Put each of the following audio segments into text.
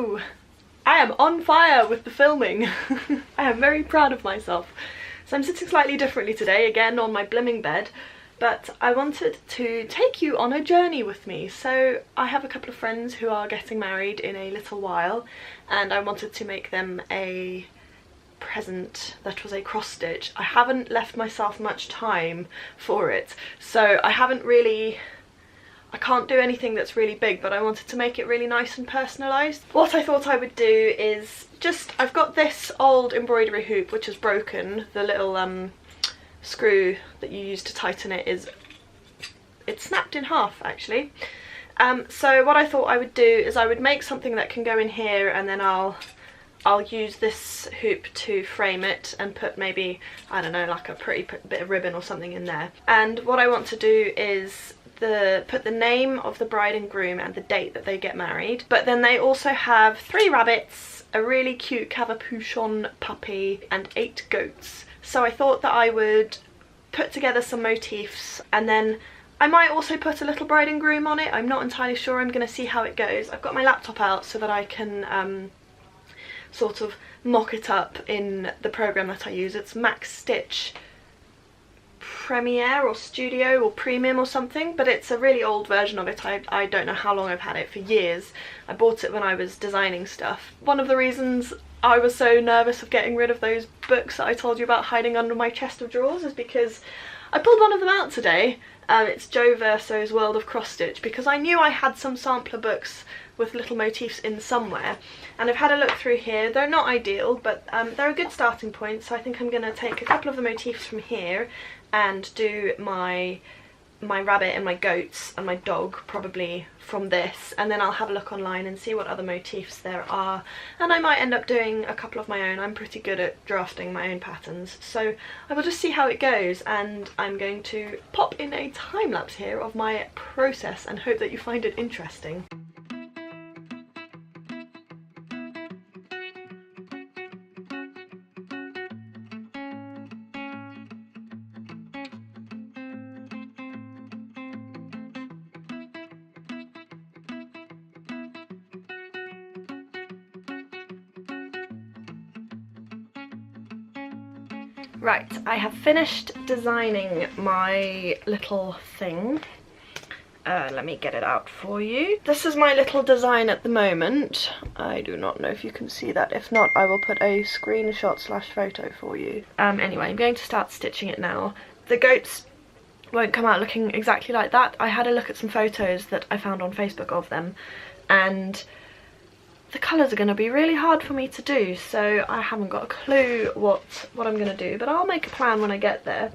Hello! I am on fire with the filming. I am very proud of myself. So I'm sitting slightly differently today, again on my blimming bed, but I wanted to take you on a journey with me. So I have a couple of friends who are getting married in a little while, and I wanted to make them a present that was a cross stitch. I haven't left myself much time for it, so I can't do anything that's really big, but I wanted to make it really nice and personalised. What I thought I would do is I've got this old embroidery hoop which is broken. The little screw that you use to tighten it it's snapped in half actually. So what I thought I would do is I would make something that can go in here, and then I'll use this hoop to frame it and put maybe, I don't know, like a pretty bit of ribbon or something in there. And what I want to do is put the name of the bride and groom and the date that they get married. But then they also have 3 rabbits, a really cute Cavapuchon puppy, and 8 goats. So I thought that I would put together some motifs, and then I might also put a little bride and groom on it. I'm not entirely sure. I'm going to see how it goes. I've got my laptop out so that I can sort of mock it up in the program that I use. It's Max Stitch Premiere or Studio or Premium or something, but it's a really old version of it. I don't know how long I've had it, for years. I bought it when I was designing stuff. One of the reasons I was so nervous of getting rid of those books that I told you about hiding under my chest of drawers is because I pulled one of them out today. It's Joe Verso's World of Cross Stitch, because I knew I had some sampler books with little motifs in somewhere, and I've had a look through here. They're not ideal, but they're a good starting point, so I think I'm going to take a couple of the motifs from here and do my rabbit and my goats and my dog probably from this, and then I'll have a look online and see what other motifs there are, and I might end up doing a couple of my own. I'm pretty good at drafting my own patterns, so I will just see how it goes, and I'm going to pop in a time lapse here of my process and hope that you find it interesting. Right, I have finished designing my little thing. Let me get it out for you. This is my little design at the moment. I do not know if you can see that. If not, I will put a screenshot/photo for you. Anyway, I'm going to start stitching it now. The goats won't come out looking exactly like that. I had a look at some photos that I found on Facebook of them, and the colours are going to be really hard for me to do, so I haven't got a clue what I'm going to do, but I'll make a plan when I get there.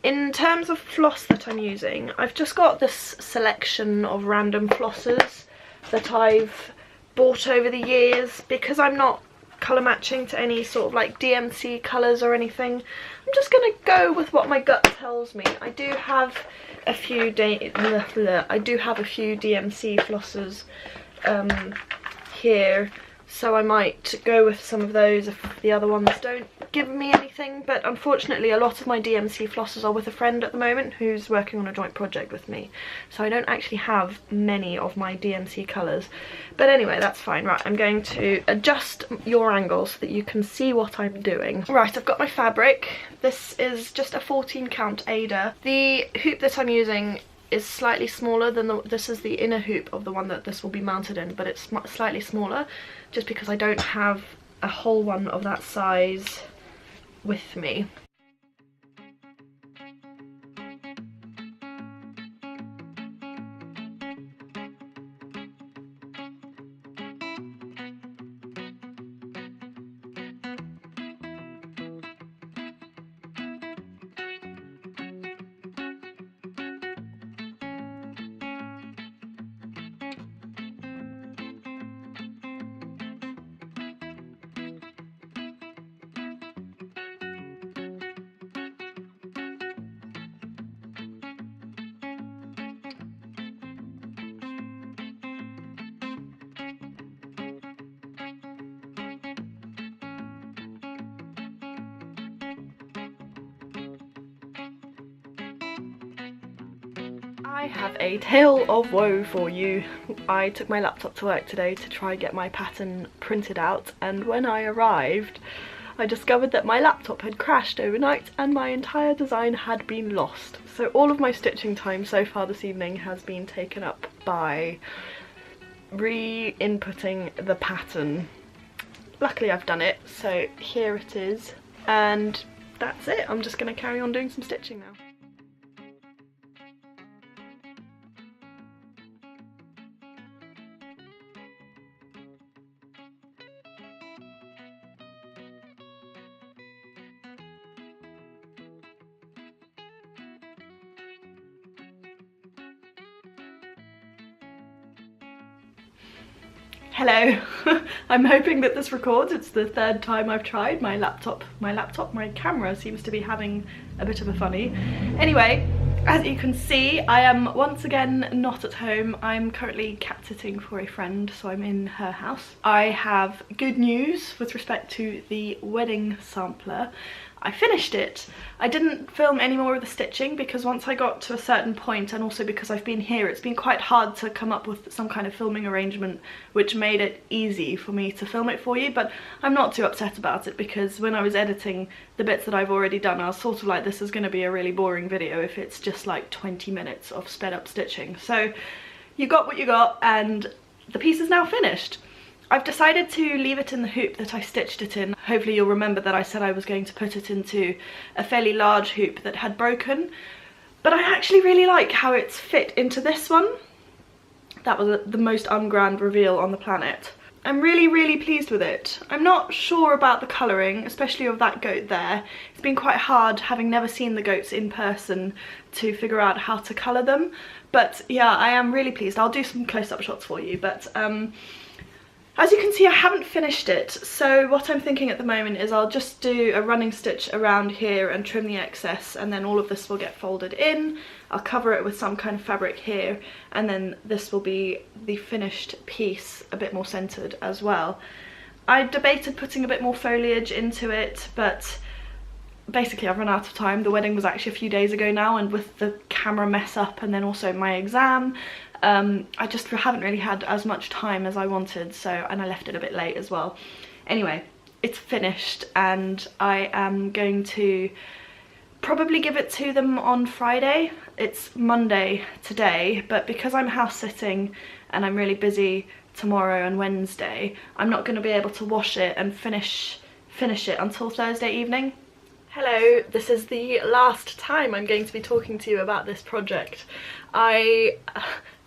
In terms of floss that I'm using, I've just got this selection of random flosses that I've bought over the years. Because I'm not colour matching to any sort of like DMC colours or anything, I'm just going to go with what my gut tells me. I do have a few DMC flosses here, so I might go with some of those if the other ones don't give me anything. But unfortunately a lot of my DMC flosses are with a friend at the moment who's working on a joint project with me, so I don't actually have many of my DMC colours. But anyway, that's fine. Right, I'm going to adjust your angle so that you can see what I'm doing. Right, I've got my fabric. This is just a 14 count Aida. The hoop that I'm using is slightly smaller than this is the inner hoop of the one that this will be mounted in, but it's slightly smaller just because I don't have a whole one of that size with me. I have a tale of woe for you. I took my laptop to work today to try get my pattern printed out, and when I arrived I discovered that my laptop had crashed overnight and my entire design had been lost. So all of my stitching time so far this evening has been taken up by re-inputting the pattern. Luckily I've done it, so here it is, and that's it. I'm just going to carry on doing some stitching now. Hello. I'm hoping that this records. It's the third time I've tried. My camera seems to be having a bit of a funny. Anyway, as you can see, I am once again not at home. I'm currently cat sitting for a friend, so I'm in her house. I have good news with respect to the wedding sampler. I finished it. I didn't film any more of the stitching because once I got to a certain point, and also because I've been here, it's been quite hard to come up with some kind of filming arrangement which made it easy for me to film it for you, but I'm not too upset about it because when I was editing the bits that I've already done, I was sort of like, this is going to be a really boring video if it's just like 20 minutes of sped up stitching. So you got what you got, and the piece is now finished. I've decided to leave it in the hoop that I stitched it in. Hopefully you'll remember that I said I was going to put it into a fairly large hoop that had broken, but I actually really like how it's fit into this one. That was the most ungrand reveal on the planet. I'm really pleased with it. I'm not sure about the colouring, especially of that goat there. It's been quite hard, having never seen the goats in person, to figure out how to colour them, but yeah, I am really pleased. I'll do some close-up shots for you, but as you can see, I haven't finished it, so what I'm thinking at the moment is I'll just do a running stitch around here and trim the excess, and then all of this will get folded in. I'll cover it with some kind of fabric here, and then this will be the finished piece, a bit more centred as well. I debated putting a bit more foliage into it, but basically I've run out of time. The wedding was actually a few days ago now, and with the camera mess up and then also my exam, I just haven't really had as much time as I wanted, and I left it a bit late as well. Anyway, it's finished and I am going to probably give it to them on Friday. It's Monday today, but because I'm house sitting and I'm really busy tomorrow and Wednesday, I'm not going to be able to wash it and finish it until Thursday evening. Hello, this is the last time I'm going to be talking to you about this project. I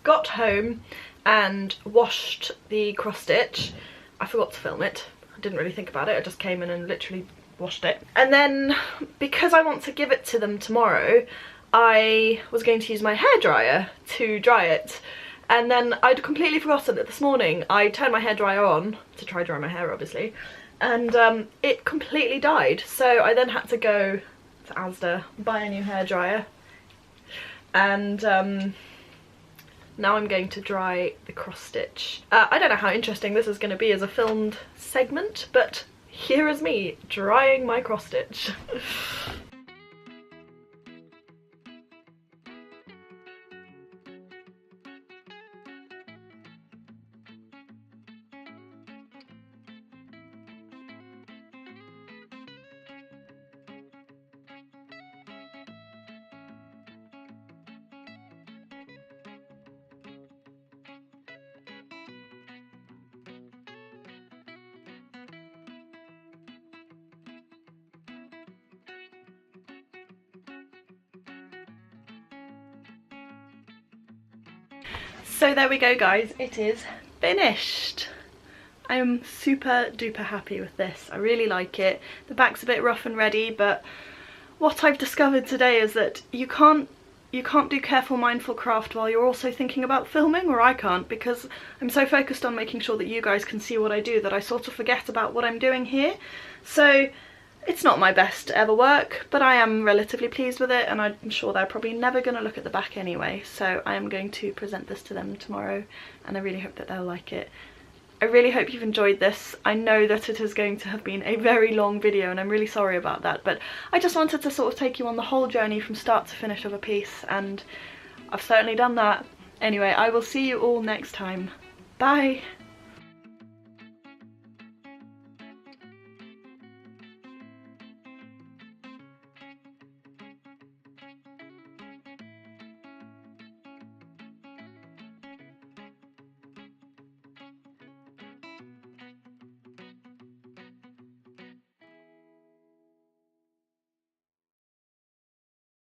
got home and washed the cross stitch. I forgot to film it. I didn't really think about it. I just came in and literally washed it. And then, because I want to give it to them tomorrow, I was going to use my hairdryer to dry it. And then I'd completely forgotten that this morning I turned my hairdryer on to try dry my hair, obviously, and it completely died. So I then had to go to Asda, buy a new hairdryer, and now I'm going to dry the cross stitch. I don't know how interesting this is going to be as a filmed segment, but here is me drying my cross stitch. So there we go guys, it is finished. I am super duper happy with this. I really like it. The back's a bit rough and ready, but what I've discovered today is that you can't do careful mindful craft while you're also thinking about filming, or I can't, because I'm so focused on making sure that you guys can see what I do that I sort of forget about what I'm doing here. So it's not my best ever work, but I am relatively pleased with it, and I'm sure they're probably never going to look at the back anyway, so I am going to present this to them tomorrow, and I really hope that they'll like it. I really hope you've enjoyed this. I know that it is going to have been a very long video, and I'm really sorry about that, but I just wanted to sort of take you on the whole journey from start to finish of a piece, and I've certainly done that. Anyway, I will see you all next time. Bye!